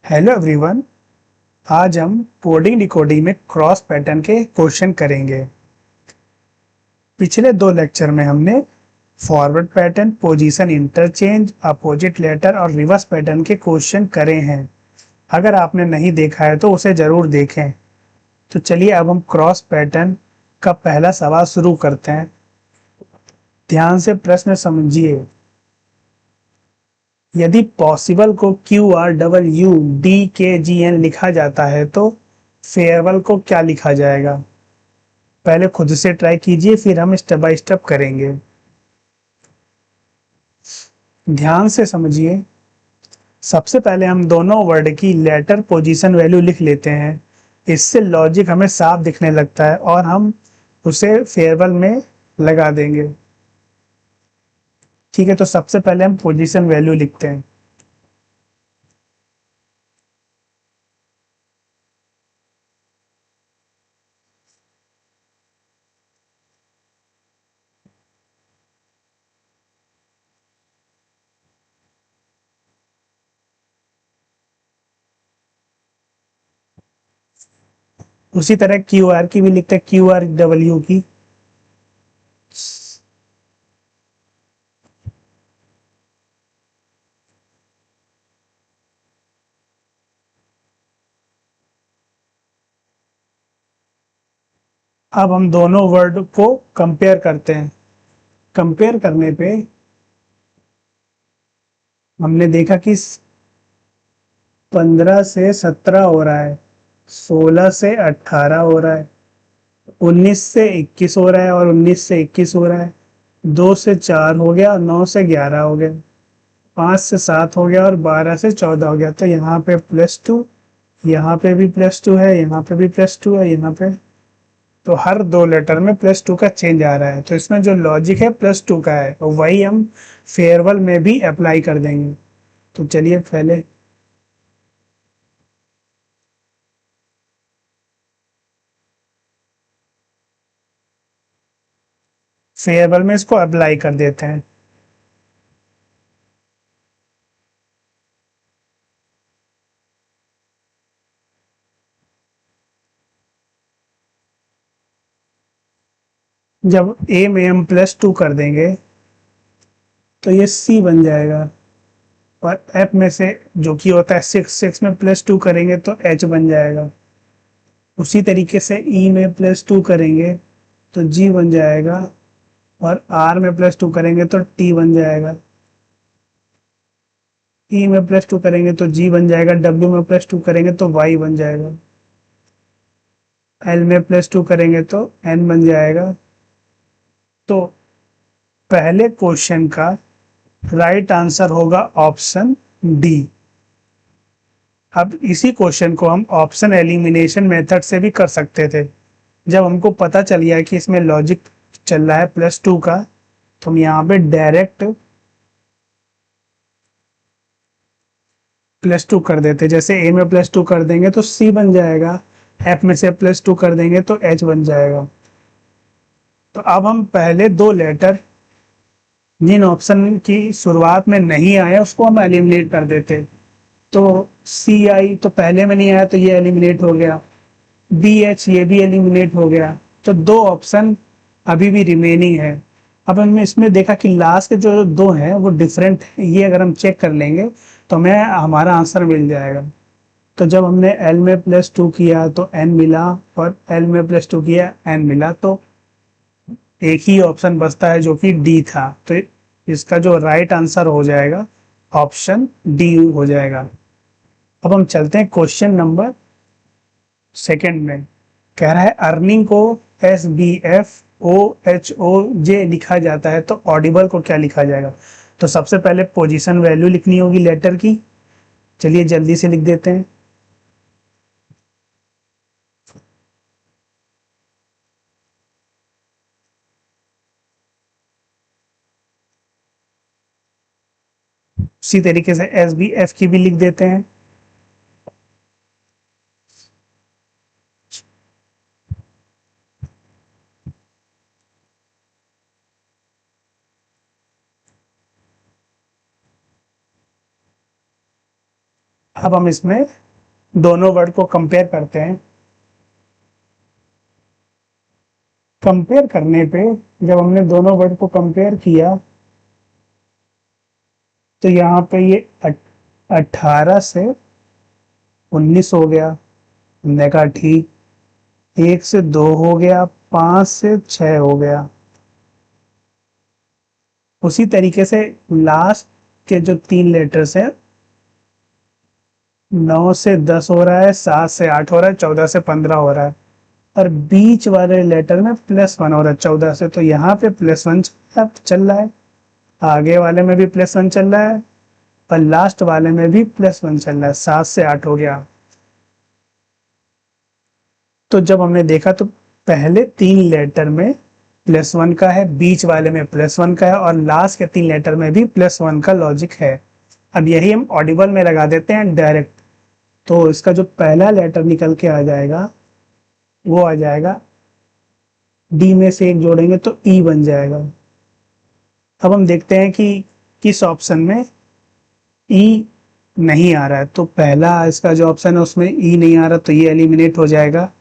Hello everyone. आज हम coding decoding में क्रॉस पैटर्न के क्वेश्चन करेंगे। पिछले दो लेक्चर में हमने forward pattern, position interchange, opposite letter और रिवर्स पैटर्न के क्वेश्चन करे हैं। अगर आपने नहीं देखा है तो उसे जरूर देखें। तो चलिए अब हम क्रॉस पैटर्न का पहला सवाल शुरू करते हैं। ध्यान से प्रश्न समझिए। यदि पॉसिबल को QRWDKGN लिखा जाता है तो फेयरवेल को क्या लिखा जाएगा? पहले खुद से ट्राई कीजिए, फिर हम स्टेप बाय स्टेप करेंगे। ध्यान से समझिए। सबसे पहले हम दोनों वर्ड की लेटर पोजीशन वैल्यू लिख लेते हैं। इससे लॉजिक हमें साफ दिखने लगता है और हम उसे फेयरवेल में लगा देंगे। ठीक है, तो सबसे पहले हम पोजीशन वैल्यू लिखते हैं। उसी तरह QR की भी लिखते हैं, QRW की। अब हम दोनों वर्ड को कंपेयर करते हैं। कंपेयर करने पे हमने देखा कि 15 से 17 हो रहा है, 16 से 18 हो रहा है, 19 से 21 हो रहा है और 19 से 21 हो रहा है। 2 से 4 हो गया, 9 से 11 हो गया, 5 से 7 हो गया और 12 से 14 हो गया। तो यहाँ पे +2, यहाँ पे भी +2 है, यहाँ पे भी +2 है, यहाँ पे। तो हर दो लेटर में +2 का चेंज आ रहा है। तो इसमें जो लॉजिक है +2 का है, और वही हम फेयरवेल में भी अप्लाई कर देंगे। तो चलिए पहले फेयरवेल में इसको अप्लाई कर देते हैं। जब ए में हम +2 कर देंगे तो ये सी बन जाएगा। और एफ में से जो कि होता है 6, 6 में +2 करेंगे तो एच बन जाएगा। उसी तरीके से ई में +2 करेंगे तो जी बन जाएगा। और आर में +2 करेंगे तो टी बन जाएगा। ई में +2 करेंगे तो जी बन जाएगा। डब्ल्यू में +2 करेंगे तो वाई बन जाएगा। एल में +2 करेंगे तो एन बन जाएगा। तो पहले क्वेश्चन का राइट आंसर होगा ऑप्शन डी। अब इसी क्वेश्चन को हम ऑप्शन एलिमिनेशन मेथड से भी कर सकते थे। जब हमको पता चल गया कि इसमें लॉजिक चल रहा है +2 का, तो हम यहाँ पे डायरेक्ट +2 कर देते। जैसे ए में +2 कर देंगे तो सी बन जाएगा, एफ में से +2 कर देंगे तो एच बन जाएगा। तो अब हम पहले दो लेटर जिन ऑप्शन की शुरुआत में नहीं आया उसको हम एलिमिनेट कर देते। तो सी आई तो पहले में नहीं आया तो ये एलिमिनेट हो गया। बी एच ये भी एलिमिनेट हो गया। तो दो ऑप्शन अभी भी रिमेनिंग है। अब हमने इसमें देखा कि लास्ट के जो दो हैं वो डिफरेंट है। ये अगर हम चेक कर लेंगे तो हमें हमारा आंसर मिल जाएगा। तो जब हमने एल में +2 किया तो एन मिला, और एल में +2 किया एन मिला। तो एक ही ऑप्शन बचता है जो कि डी था। तो इसका जो राइट आंसर हो जाएगा ऑप्शन डी हो जाएगा। अब हम चलते हैं क्वेश्चन नंबर सेकंड में। कह रहा है अर्निंग को SBFOHOJ लिखा जाता है तो ऑडिबल को क्या लिखा जाएगा? तो सबसे पहले पोजीशन वैल्यू लिखनी होगी लेटर की। चलिए जल्दी से लिख देते हैं। उसी तरीके से SBF की भी लिख देते हैं। अब हम इसमें दोनों वर्ड को कंपेयर करते हैं। कंपेयर करने पे जब हमने दोनों वर्ड को कंपेयर किया तो यहाँ पे ये 18 से 19 हो गया। हमने कहा ठीक, 1 से 2 हो गया, 5 से 6 हो गया। उसी तरीके से लास्ट के जो 3 लेटर्स हैं, 9 से 10 हो रहा है, 7 से 8 हो रहा है, 14 से 15 हो रहा है। और बीच वाले लेटर में +1 हो रहा है 14 से, तो यहाँ पे +1 चल रहा है, आगे वाले में भी +1 चल रहा है और लास्ट वाले में भी +1 चल रहा है। 7 से 8 हो गया। तो जब हमने देखा तो पहले 3 लेटर में +1 का है, बीच वाले में +1 का है और लास्ट के 3 लेटर में भी +1 का लॉजिक है। अब यही हम ऑडिबल में लगा देते हैं डायरेक्ट। तो इसका जो पहला लेटर निकल के आ जाएगा वो आ जाएगा, डी में से एक जोड़ेंगे तो ई बन जाएगा। अब हम देखते हैं कि किस ऑप्शन में ई नहीं आ रहा है। तो पहला इसका जो ऑप्शन है उसमें ई नहीं आ रहा, तो ये एलिमिनेट हो जाएगा।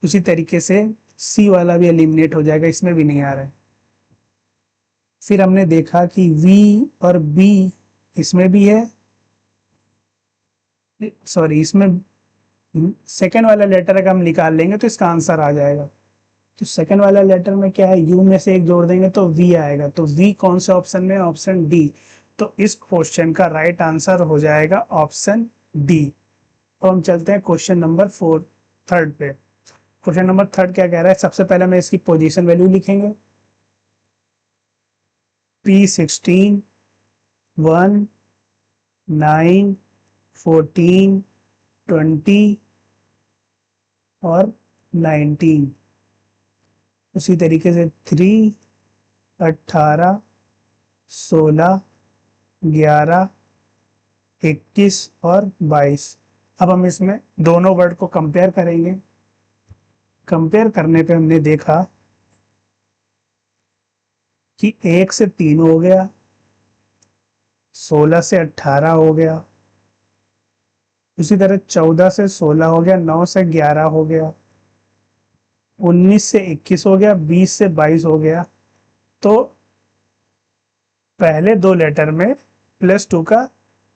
उसी तरीके से सी वाला भी एलिमिनेट हो जाएगा, इसमें भी नहीं आ रहा है। फिर हमने देखा कि वी और बी इसमें भी है, सॉरी इसमें सेकेंड वाला लेटर अगर हम निकाल लेंगे तो इसका आंसर आ जाएगा। तो सेकेंड वाला लेटर में क्या है, यू में से एक जोड़ देंगे तो वी आएगा। तो वी कौन से ऑप्शन में, ऑप्शन डी। तो इस क्वेश्चन का राइट आंसर हो जाएगा ऑप्शन डी। तो हम चलते हैं क्वेश्चन नंबर 3 पे। क्वेश्चन नंबर 3 क्या कह रहा है, सबसे पहले मैं इसकी पोजीशन वैल्यू लिखेंगे। P16 1 9 14 20 और 19। उसी तरीके से 3 18 16 11 21 और 22। अब हम इसमें दोनों वर्ड को कंपेयर करेंगे। कंपेयर करने पे हमने देखा कि 1 से 3 हो गया, 16 से 18 हो गया, उसी तरह 14 से 16 हो गया, 9 से 11 हो गया, 19 से 21 हो गया, 20 से 22 हो गया। तो पहले 2 लेटर में +2 का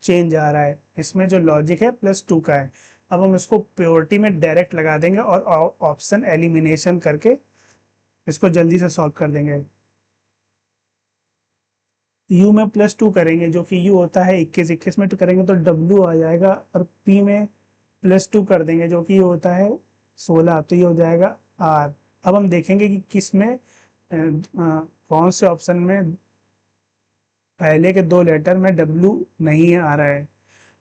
चेंज आ रहा है, इसमें जो लॉजिक है +2 का है। अब हम इसको प्योरिटी में डायरेक्ट लगा देंगे और ऑप्शन एलिमिनेशन करके इसको जल्दी से सॉल्व कर देंगे। U में +2 करेंगे, जो कि U होता है 21 में, तो करेंगे तो W आ जाएगा। और P में +2 कर देंगे, जो कि होता है 16, तो ये हो जाएगा R। अब हम देखेंगे कि किस में कौन से ऑप्शन में पहले के 2 लेटर में W नहीं आ रहा है।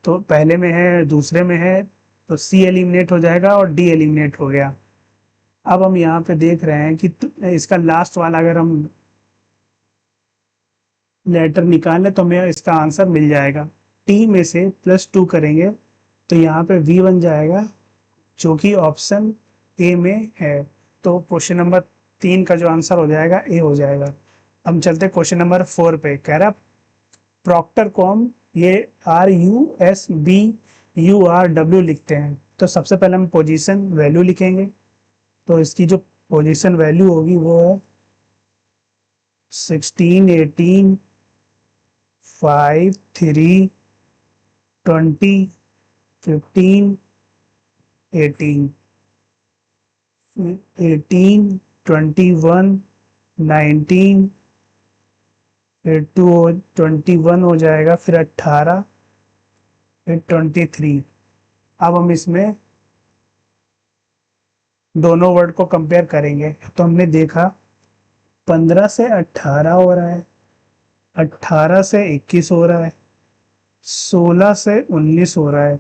तो पहले में है, दूसरे में है, तो C एलिमिनेट हो जाएगा और D एलिमिनेट हो गया। अब हम यहाँ पे देख रहे हैं कि इसका लास्ट वाला अगर हम लेटर निकालें तो हमें इसका आंसर मिल जाएगा। T में से +2 करेंगे तो यहाँ पे V बन जाएगा, जो कि ऑप्शन ए में है। तो क्वेश्चन नंबर 3 का जो आंसर हो जाएगा ए हो जाएगा। हम चलते हैं क्वेश्चन नंबर 4 पे। कह रहा प्रॉक्टर कॉम, ये RUSBURW लिखते हैं। तो सबसे पहले हम पोजीशन वैल्यू लिखेंगे। तो इसकी जो पोजीशन वैल्यू होगी वो है 16 18 5 3 20 15 18 18 21 19 फिर 21 हो जाएगा, फिर 18, फिर 23। अब हम इसमें दोनों वर्ड को कंपेयर करेंगे। तो हमने देखा 15 से 18 हो रहा है, 18 से 21 हो रहा है, 16 से 19 हो रहा है।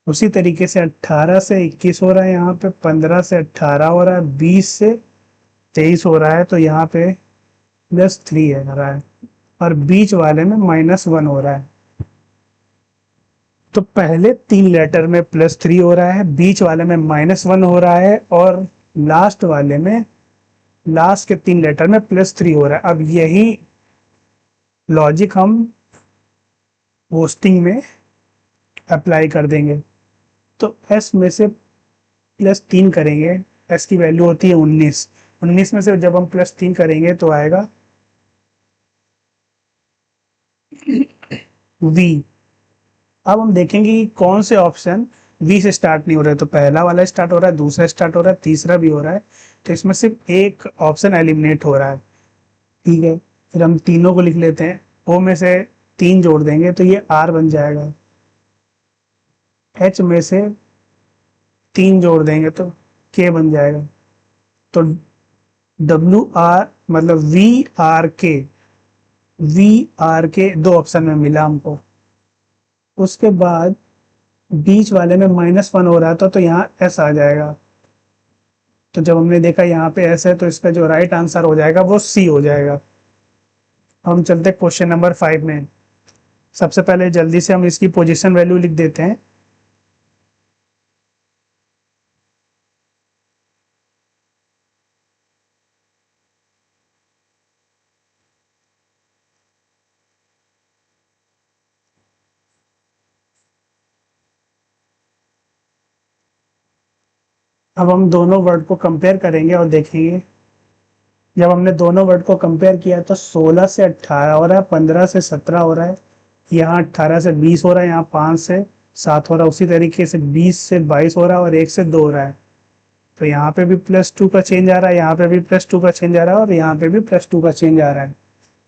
उसी तरीके से 18 से 21 हो रहा है, यहाँ पे 15 से 18 हो रहा है, 20 से 23 हो रहा है, तो यहाँ पे +3 है रहा है और बीच वाले में -1 हो रहा है। तो पहले 3 लेटर में +3 हो रहा है, बीच वाले में -1 हो रहा है और लास्ट वाले में, लास्ट के 3 लेटर में +3 हो रहा है। अब यही लॉजिक हम होस्टिंग में अप्लाई कर देंगे। तो एस में से +3 करेंगे, एस की वैल्यू होती है 19। 19 में से जब हम +3 करेंगे तो आएगा वी। अब हम देखेंगे कि कौन से ऑप्शन वी से स्टार्ट नहीं हो रहे। तो पहला वाला स्टार्ट हो रहा है, दूसरा स्टार्ट हो रहा है, तीसरा भी हो रहा है। तो इसमें सिर्फ एक ऑप्शन एलिमिनेट हो रहा है। ठीक है, फिर हम तीनों को लिख लेते हैं। ओ में से 3 जोड़ देंगे तो ये आर बन जाएगा। एच में से 3 जोड़ देंगे तो के बन जाएगा। तो डब्ल्यू आर मतलब वी आर के 2 ऑप्शन में मिला हमको। उसके बाद बीच वाले में -1 हो रहा था तो यहाँ एस आ जाएगा। तो जब हमने देखा यहाँ पे एस है तो इसका जो राइट आंसर हो जाएगा वो सी हो जाएगा। हम चलते क्वेश्चन नंबर 5 में। सबसे पहले जल्दी से हम इसकी पोजीशन वैल्यू लिख देते हैं। अब हम दोनों वर्ड को कंपेयर करेंगे और देखेंगे। जब हमने दोनों वर्ड को कंपेयर किया तो 16 से 18 हो रहा है, 15 से 17 हो रहा है, यहाँ 18 से 20 हो रहा है, यहाँ 5 से 7 हो रहा है, उसी तरीके से 20 से 22 हो रहा है और 1 से 2 हो रहा है। तो यहाँ पे भी +2 का चेंज आ रहा है, यहाँ पे भी +2 का चेंज आ रहा है और यहाँ पे भी +2 का चेंज आ रहा है।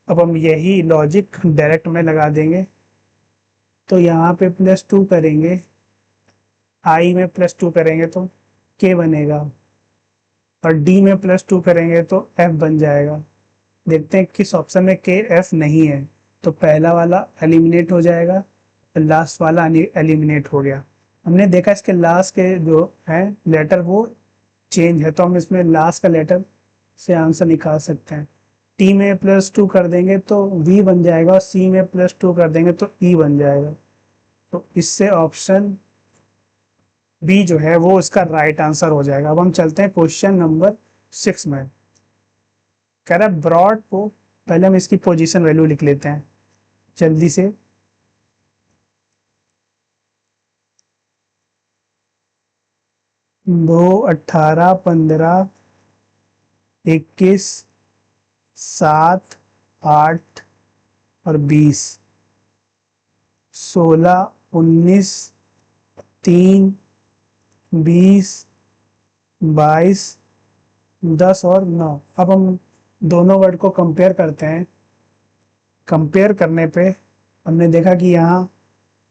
अब हम यही लॉजिक डायरेक्ट में लगा देंगे। तो यहाँ पे +2 करेंगे, आई में +2 करेंगे तो के बनेगा, और डी में +2 करेंगे तो एफ बन जाएगा। देखते हैं किस ऑप्शन में के एफ नहीं है। तो पहला वाला एलिमिनेट हो जाएगा, तो लास्ट वाला एलिमिनेट हो गया। हमने देखा इसके लास्ट के जो है लेटर वो चेंज है, तो हम इसमें लास्ट का लेटर से आंसर निकाल सकते हैं। टी में +2 कर देंगे तो वी बन जाएगा, और सी में +2 कर देंगे तो ई बन जाएगा। तो इससे ऑप्शन बी जो है वो इसका राइट आंसर हो जाएगा। अब हम चलते हैं क्वेश्चन नंबर 6 में। कह रहा है ब्रॉड को, पहले हम इसकी पोजीशन वैल्यू लिख लेते हैं जल्दी से। 2, 18, 15, 21, 7, 8 और 20, 16, 19, 3, 20, 22, 10 और 9। अब हम दोनों वर्ड को कंपेयर करते हैं। कंपेयर करने पे हमने देखा कि यहाँ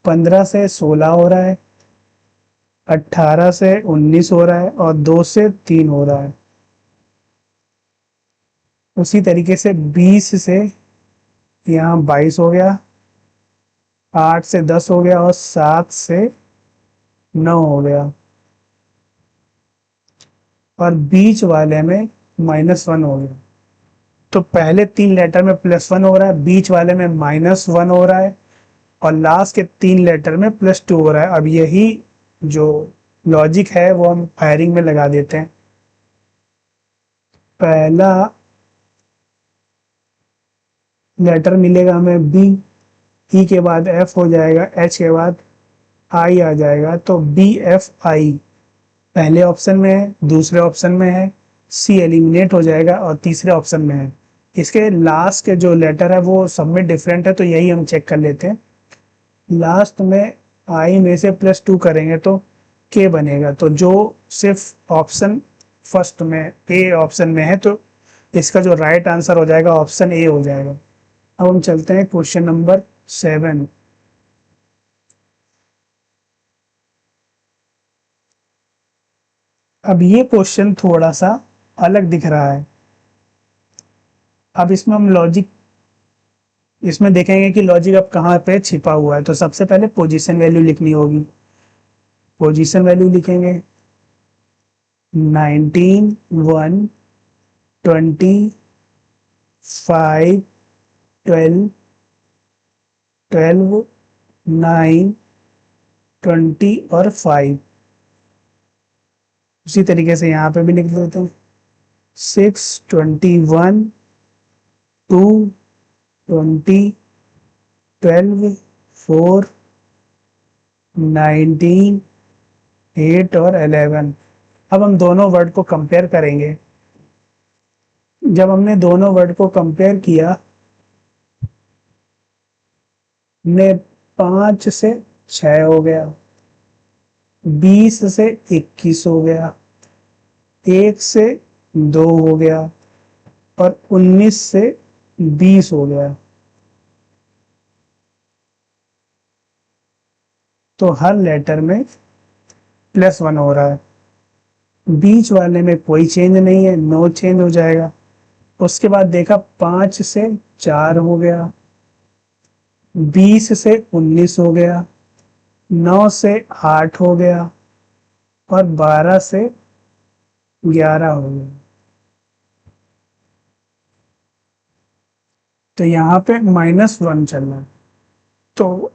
15 से 16 हो रहा है, 18 से 19 हो रहा है और 2 से 3 हो रहा है। उसी तरीके से 20 से यहाँ 22 हो गया, 8 से 10 हो गया और 7 से 9 हो गया, और बीच वाले में -1 हो गया। तो पहले 3 लेटर में +1 हो रहा है, बीच वाले में -1 हो रहा है और लास्ट के 3 लेटर में +2 हो रहा है। अब यही जो लॉजिक है वो हम फायरिंग में लगा देते हैं। पहला लेटर मिलेगा हमें बी, ई के बाद एफ हो जाएगा, एच के बाद आई आ जाएगा। तो बी एफ आई पहले ऑप्शन में है, दूसरे ऑप्शन में है, सी एलिमिनेट हो जाएगा और तीसरे ऑप्शन में है। इसके लास्ट के जो लेटर है वो सब में डिफरेंट है, तो यही हम चेक कर लेते हैं। लास्ट में आई में से +2 करेंगे तो के बनेगा। तो जो सिर्फ ऑप्शन फर्स्ट में ए ऑप्शन में है तो इसका जो राइट आंसर हो जाएगा ऑप्शन ए हो जाएगा। अब हम चलते हैं क्वेश्चन नंबर 7। अब ये क्वेश्चन थोड़ा सा अलग दिख रहा है। अब इसमें हम लॉजिक, इसमें देखेंगे कि लॉजिक अब कहाँ पे छिपा हुआ है। तो सबसे पहले पोजीशन वैल्यू लिखनी होगी। पोजीशन वैल्यू लिखेंगे 19, 1, 20, 5, 12, 12, 9, 20 और 5। उसी तरीके से यहाँ पे भी लिख देते हैं 6, 21, 2, 20, 12, 4, 19, 8 और 11। अब हम दोनों वर्ड को कंपेयर करेंगे। जब हमने दोनों वर्ड को कंपेयर किया, में 5 से 6 हो गया, 20 से 21 हो गया, 1 से 2 हो गया और 19 से 20 हो गया। तो हर लेटर में +1 हो रहा है। बीच वाले में कोई चेंज नहीं है, नो चेंज हो जाएगा। उसके बाद देखा 5 से 4 हो गया, 20 से 19 हो गया, 9 से 8 हो गया और 12 से 11 हो गया। तो यहाँ पे -1 चल रहा है। तो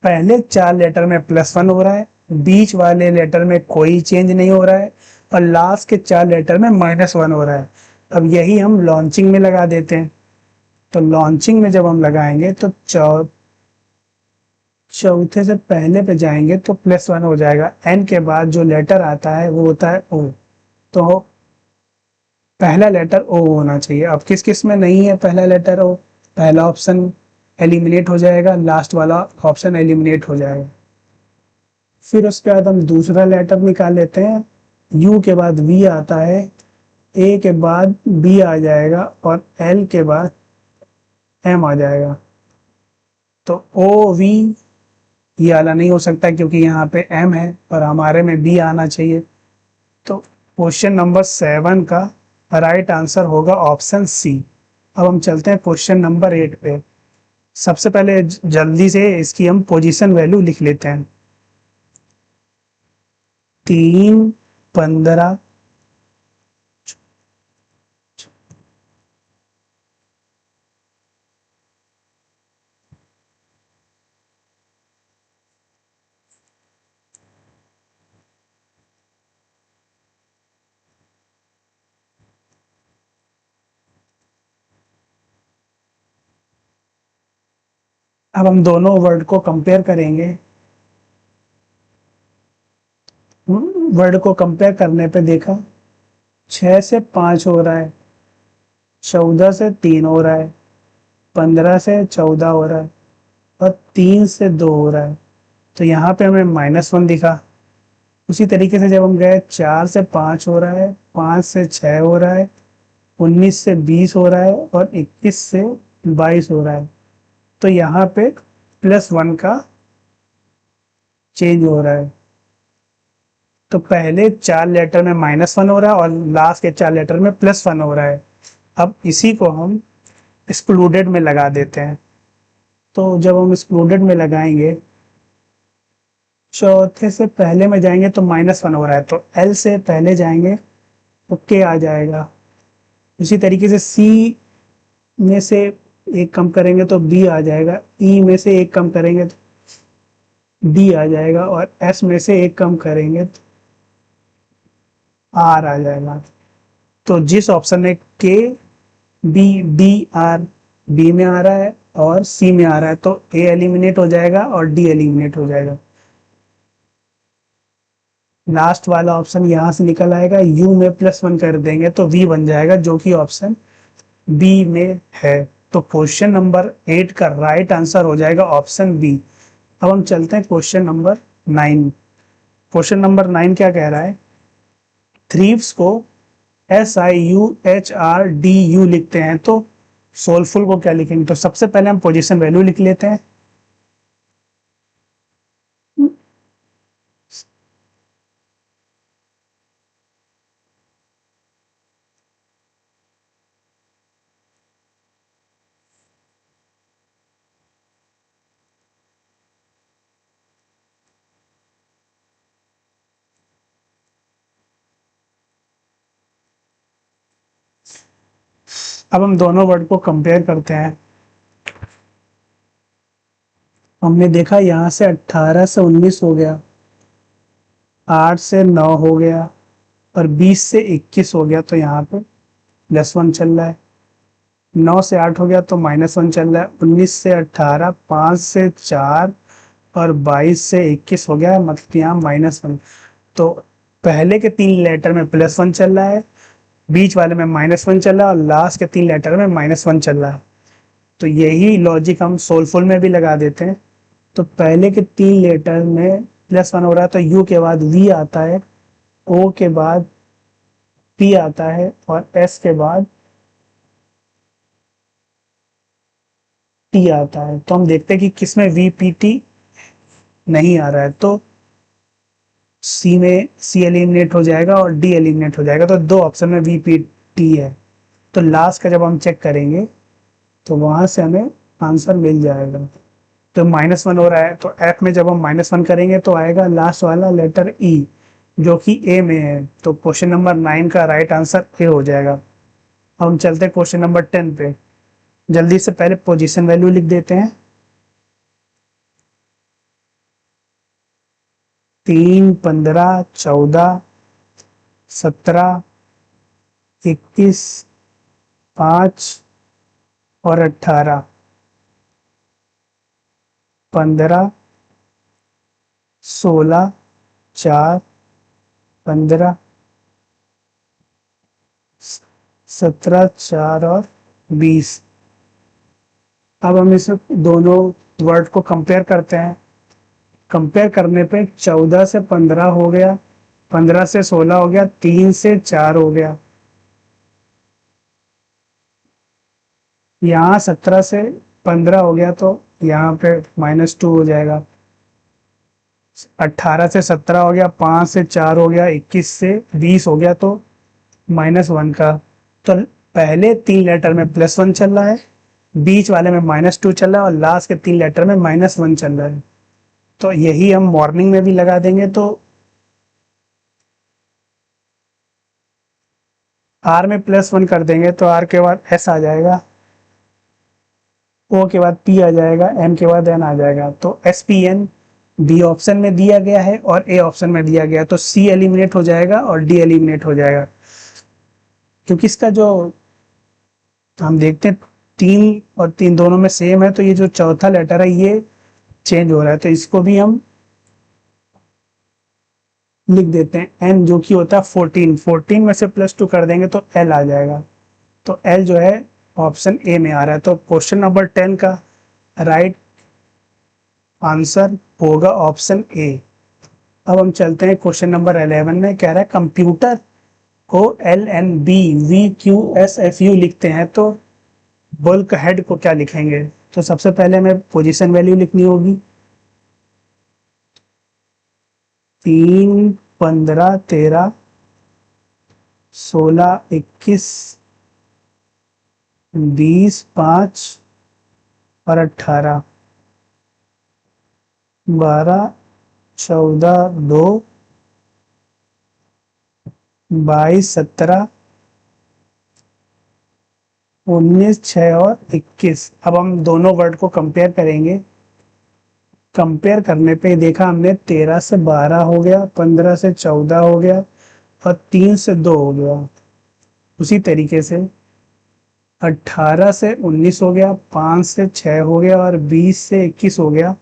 पहले 4 लेटर में +1 हो रहा है, बीच वाले लेटर में कोई चेंज नहीं हो रहा है और लास्ट के 4 लेटर में -1 हो रहा है। अब यही हम लॉन्चिंग में लगा देते हैं। तो लॉन्चिंग में जब हम लगाएंगे तो चौथे से पहले पे जाएंगे तो +1 हो जाएगा। एन के बाद जो लेटर आता है वो होता है ओ। तो पहला लेटर ओ होना चाहिए। अब किस किस में नहीं है पहला लेटर ओ, पहला ऑप्शन एलिमिनेट हो जाएगा, लास्ट वाला ऑप्शन एलिमिनेट हो जाएगा। फिर उसके बाद हम दूसरा लेटर निकाल लेते हैं। यू के बाद वी आता है, ए के बाद बी आ जाएगा और एल के बाद एम आ जाएगा। तो ओ वी ये वाला नहीं हो सकता क्योंकि यहाँ पे एम है और हमारे में बी आना चाहिए। तो क्वेश्चन नंबर 7 का राइट आंसर होगा ऑप्शन सी। अब हम चलते हैं क्वेश्चन नंबर 8 पे। सबसे पहले जल्दी से इसकी हम पोजीशन वैल्यू लिख लेते हैं। 3, 15, अब हम दोनों वर्ड को कंपेयर करेंगे। वर्ड को कंपेयर करने पे देखा 6 से 5 हो रहा है, 14 से 3 हो रहा है, 15 से 14 हो रहा है और 3 से 2 हो रहा है। तो यहाँ पे हमें -1 दिखा। उसी तरीके से जब हम गए 4 से 5 हो रहा है, 5 से 6 हो रहा है, 19 से 20 हो रहा है और 21 से 22 हो रहा है। तो यहाँ पे +1 का चेंज हो रहा है। तो पहले 4 लेटर में -1 हो रहा है और लास्ट के 4 लेटर में +1 हो रहा है। अब इसी को हम एक्सक्लूडेड में लगा देते हैं। तो जब हम एक्सक्लूडेड में लगाएंगे, चौथे से पहले में जाएंगे तो -1 हो रहा है, तो एल से पहले जाएंगे तो के आ जाएगा। इसी तरीके से सी में से एक कम करेंगे तो बी आ जाएगा, ई में से एक कम करेंगे तो डी आ जाएगा और एस में से एक कम करेंगे तो आर आ जाएगा। तो जिस ऑप्शन में के, बी, डी, आर बी में आ रहा है और सी में आ रहा है तो ए एलिमिनेट हो जाएगा और डी एलिमिनेट हो जाएगा। लास्ट वाला ऑप्शन यहां से निकल आएगा, यू में +1 कर देंगे तो वी बन जाएगा जो कि ऑप्शन बी में है। तो क्वेश्चन नंबर 8 का राइट आंसर हो जाएगा ऑप्शन बी। अब हम चलते हैं क्वेश्चन नंबर 9। क्वेश्चन नंबर 9 क्या कह रहा है? थ्रीव्स को SIUHRDU लिखते हैं तो सोलफुल को क्या लिखेंगे? तो सबसे पहले हम पोजीशन वैल्यू लिख लेते हैं। अब हम दोनों वर्ड को कंपेयर करते हैं। हमने देखा यहाँ से 18 से 19 हो गया, 8 से 9 हो गया और 20 से 21 हो गया। तो यहाँ पे +1 चल रहा है। 9 से 8 हो गया तो -1 चल रहा है, 19 से 18, 5 से 4 और 22 से 21 हो गया, मतलब यहाँ -1। तो पहले के 3 लेटर में +1 चल रहा है, बीच वाले में -1 चल रहा है और लास्ट के 3 लेटर में -1 चल रहा है। तो यही लॉजिक हम सोलफुल में भी लगा देते हैं। तो पहले के 3 लेटर में +1 हो रहा है तो यू के बाद वी आता है, ओ के बाद पी आता है और एस के बाद टी आता है। तो हम देखते हैं कि किसमें वी पी टी नहीं आ रहा है, तो सी में सी एलिमिनेट हो जाएगा और डी एलिमिनेट हो जाएगा, तो 2 ऑप्शन में वी पी टी है। तो लास्ट का जब हम चेक करेंगे तो वहां से हमें आंसर मिल जाएगा। तो -1 हो रहा है, तो एफ में जब हम -1 करेंगे तो आएगा लास्ट वाला लेटर ई, जो कि ए में है। तो क्वेश्चन नंबर 9 का राइट आंसर ए हो जाएगा। अब हम चलते हैं क्वेश्चन नंबर 10 पे। जल्दी से पहले पोजीशन वैल्यू लिख देते हैं। 3, 15, 14, 17, 21, 5 और 18, 15, 16, 4, 15, 17, 4 और 20। अब हम इस दोनों वर्ड को कंपेयर करते हैं। कंपेयर करने पे 14 से 15 हो गया, 15 से 16 हो गया, 3 से 4 हो गया, यहाँ 17 से 15 हो गया तो यहाँ पे -2 हो जाएगा। 18 से 17 हो गया, 5 से 4 हो गया, 21 से 20 हो गया तो -1 का। तो पहले 3 लेटर में +1 चल रहा है, बीच वाले में -2 चल रहा है और लास्ट के 3 लेटर में -1 चल रहा है। तो यही हम मॉर्निंग में भी लगा देंगे, तो आर में +1 कर देंगे तो आर के बाद एस आ जाएगा, ओ के बाद पी आ जाएगा, एम के बाद एन आ जाएगा। तो S P N B option में दिया गया है और ए ऑप्शन में दिया गया है, तो सी एलिमिनेट हो जाएगा और डी एलिमिनेट हो जाएगा। क्योंकि इसका जो हम देखते हैं 3 और 3 दोनों में सेम है, तो ये जो चौथा लेटर है ये चेंज हो रहा है, तो इसको भी हम लिख देते हैं एन, जो कि होता है 14। 14 में से +2 कर देंगे तो एल आ जाएगा। तो एल जो है ऑप्शन ए में आ रहा है। तो क्वेश्चन नंबर 10 का राइट आंसर होगा ऑप्शन ए। अब हम चलते हैं क्वेश्चन नंबर 11 में। कह रहा है कंप्यूटर को L N B V Q S F U लिखते हैं तो बल्क हेड को क्या लिखेंगे। तो सबसे पहले हमें पोजीशन वैल्यू लिखनी होगी। 3, 15, 13, 16, 21, 20, 5 और 18, 12, 14, 2, 22, 17, 19, 6 और 21। अब हम दोनों वर्ड को कंपेयर करेंगे। कंपेयर करने पे देखा हमने 13 से 12 हो गया, 15 से 14 हो गया और 3 से 2 हो गया। उसी तरीके से 18 से 19 हो गया, 5 से 6 हो गया और 20 से 21 हो गया,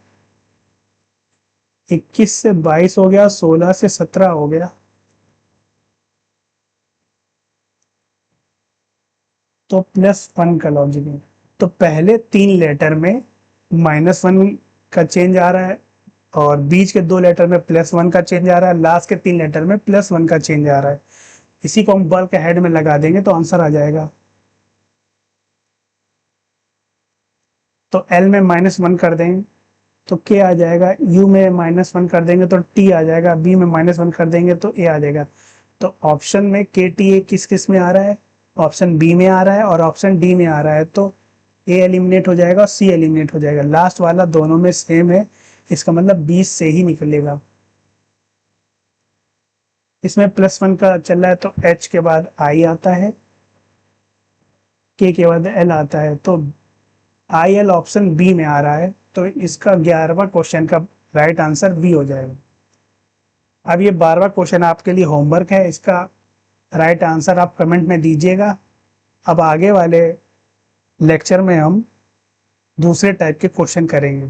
21 से 22 हो गया, 16 से 17 हो गया। तो +1 का लॉजिक है। तो पहले 3 लेटर में -1 का चेंज आ रहा है और बीच के 2 लेटर में +1 का चेंज आ रहा है, लास्ट के 3 लेटर में +1 का चेंज आ रहा है। इसी को हम बल्क हेड में लगा देंगे तो आंसर आ जाएगा। तो एल में -1 कर देंगे तो के आ जाएगा, यू में -1 कर देंगे तो टी आ जाएगा, बी में -1 कर देंगे तो ए आ जाएगा। तो ऑप्शन में के टी ए किस किस में आ रहा है, ऑप्शन बी में आ रहा है और ऑप्शन डी में आ रहा है। तो ए एलिमिनेट हो जाएगा और सी एलिमिनेट हो जाएगा। लास्ट वाला दोनों में सेम है, इसका मतलब 20 से ही निकलेगा। इसमें +1 का चल रहा है तो एच के बाद आई आता है, के बाद एल आता है, तो आई एल ऑप्शन बी में आ रहा है। तो इसका 11वां क्वेश्चन का राइट आंसर बी हो जाएगा। अब ये 12वां क्वेश्चन आपके लिए होमवर्क है, इसका राइट आंसर आप कमेंट में दीजिएगा। अब आगे वाले लेक्चर में हम दूसरे टाइप के क्वेश्चन करेंगे।